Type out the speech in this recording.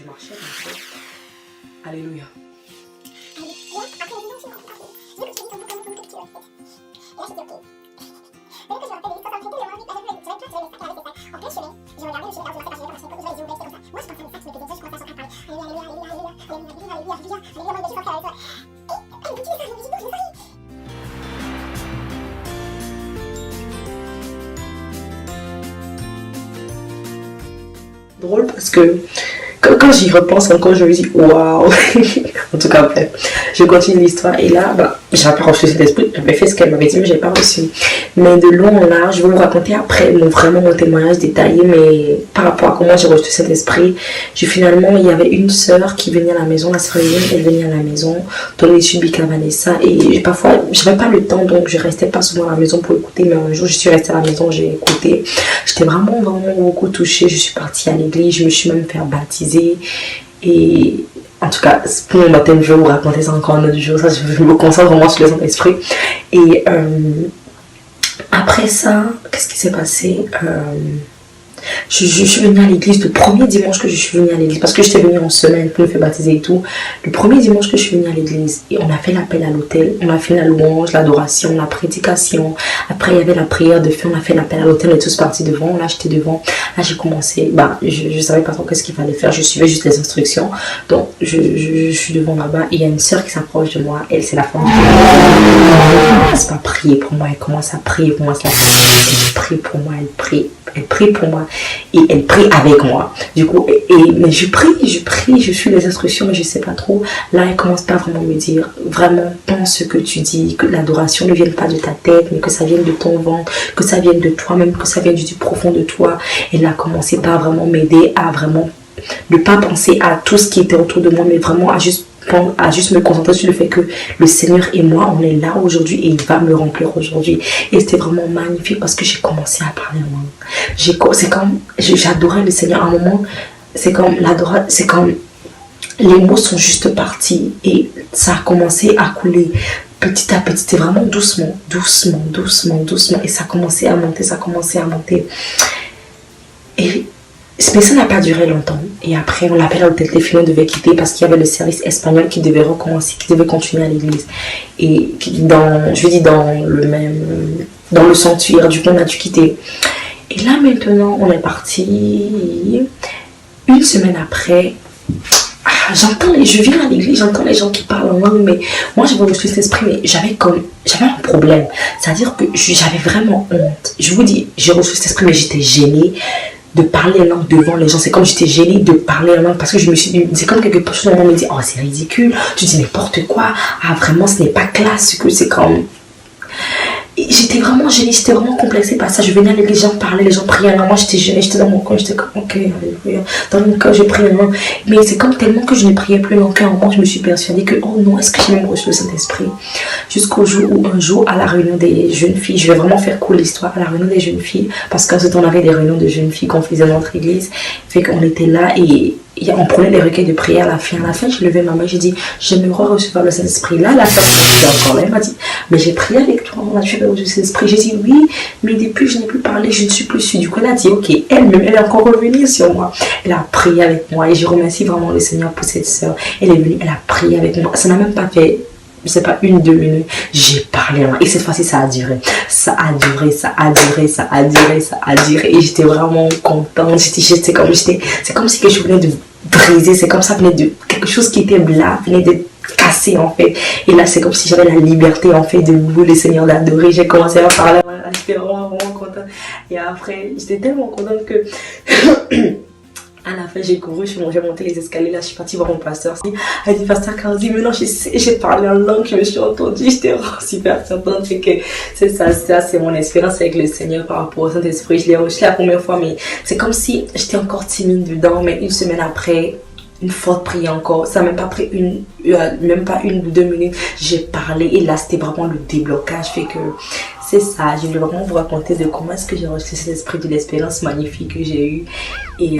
marchais comme ça. Alléluia. Drôle parce que quand j'y repense encore, je me dis waouh. En tout cas, après, je continue l'histoire et là, j'avais pas reçu cet esprit. J'avais fait ce qu'elle m'avait dit, mais j'ai pas reçu. Mais de long en large, je vais vous raconter après vraiment mon témoignage détaillé, mais par rapport à comment j'ai reçu cet esprit. Finalement, il y avait une sœur qui venait à la maison, la sœur Hélène, elle venait à la maison dans l'étude Bika Vanessa et parfois, j'avais pas le temps, donc je restais pas souvent à la maison pour écouter, mais un jour, je suis restée à la maison, j'ai écouté. J'étais vraiment beaucoup touchée. Je suis partie à l'église, je me suis même fait baptiser et en tout cas, pour mon baptême, je vais vous raconter ça encore un autre jour. Ça, je me concentre vraiment sur le Saint-Esprit. Et après ça, qu'est-ce qui s'est passé? Je suis venue à l'église le premier dimanche que je suis venue à l'église parce que j'étais venue en semaine pour me faire baptiser et tout. Le premier dimanche que je suis venue à l'église et on a fait l'appel à l'autel, on a fait la louange, l'adoration, la prédication. Après il y avait la prière de feu, on a fait l'appel à l'autel, on est tous partis devant. Là j'étais devant, là j'ai commencé, je savais pas trop qu'est-ce qu'il fallait faire, je suivais juste les instructions. Donc je suis devant là-bas et il y a une soeur qui s'approche de moi, elle c'est la femme. Elle commence pas à prier pour moi, elle commence à prier pour moi, elle prie pour moi, elle prie pour moi et elle prie avec moi. Du coup, mais je prie, je suis les instructions, mais je sais pas trop. Là, elle commence pas vraiment à me dire, vraiment, pense ce que tu dis, que l'adoration ne vienne pas de ta tête, mais que ça vienne de ton ventre, que ça vienne de toi-même, que ça vienne du profond de toi. Elle a commencé par vraiment m'aider à vraiment ne pas penser à tout ce qui était autour de moi, mais vraiment à juste me concentrer sur le fait que le Seigneur et moi, on est là aujourd'hui et il va me remplir aujourd'hui. Et c'était vraiment magnifique parce que j'ai commencé à parler en langue. C'est comme, j'adorais le Seigneur à un moment, c'est comme les mots sont juste partis et ça a commencé à couler. Petit à petit, c'était vraiment doucement. Et ça a commencé à monter. Mais ça n'a pas duré longtemps. Et après, on l'appelle à l'hôtel. Les filles devaient quitter parce qu'il y avait le service espagnol qui devait recommencer, qui devait continuer à l'église. Et dans le sanctuaire, du coup, on a dû quitter. Et là, maintenant, on est parti. Une semaine après, je viens à l'église, j'entends les gens qui parlent en langue, mais moi, j'avais reçu cet esprit, mais j'avais un problème. C'est-à-dire que j'avais vraiment honte. Je vous dis, j'ai reçu cet esprit, mais j'étais gênée de parler en langue devant les gens. C'est comme j'étais gênée de parler en langue parce que je me suis dit, c'est comme quelque chose où on me dit, oh c'est ridicule, tu dis n'importe quoi, vraiment ce n'est pas classe, que c'est comme... J'étais vraiment gênée, j'étais vraiment complexée par ça. Je venais à l'église, les gens parlaient, les gens priaient en langue, moi j'étais gênée, j'étais dans mon coin, j'étais comme ok, alléluia. Dans mon cœur je priais en langue, mais c'est comme tellement que je ne priais plus en cœur, moi je me suis persuadée que oh non, est-ce que j'ai même reçu le Saint-Esprit? Jusqu'au jour où un jour à la réunion des jeunes filles, je vais vraiment faire cool l'histoire, à la réunion des jeunes filles, parce qu'en ce temps on avait des réunions de jeunes filles qu'on faisait dans notre église, fait qu'on était là et on prenait des requêtes de prière à la fin. Je levais ma main, j'ai dit, j'aimerais recevoir le Saint-Esprit. Là, la femme qui était encore là, elle m'a dit, mais j'ai prié avec toi, on a dû recevoir le Saint-Esprit. J'ai dit, oui, mais depuis que je n'ai plus parlé, je ne suis plus sûre. Du coup, elle a dit, ok, elle est encore revenue sur moi. Elle a prié avec moi et je remercie vraiment le Seigneur pour cette sœur. Elle est venue, elle a prié avec moi. Ça n'a même pas fait, je sais pas, 1-2 minutes. J'ai parlé et cette fois-ci, ça a duré. Et j'étais vraiment contente. C'est comme si que je venais de briser, c'est comme ça venait de quelque chose qui était là, venait de casser en fait. Et là, c'est comme si j'avais la liberté en fait de louer le Seigneur, d'adorer. J'ai commencé à parler, j'étais vraiment contente. Et après, j'étais tellement contente que à la fin, j'ai couru, j'ai monté les escaliers, là, je suis partie voir mon pasteur. Elle dit, pasteur Kaozi, maintenant j'ai parlé en langue, je me suis entendue, j'étais super contente. C'est ça, c'est mon expérience avec le Seigneur par rapport au Saint-Esprit. Je l'ai reçu la première fois, mais c'est comme si j'étais encore timide dedans, mais une semaine après, une forte prière encore, ça n'a même pas pris même pas 1 ou 2 minutes, j'ai parlé et là, c'était vraiment le déblocage, fait que c'est ça, je voulais vraiment vous raconter de comment est-ce que j'ai reçu cet esprit de l'expérience magnifique que j'ai eue. Et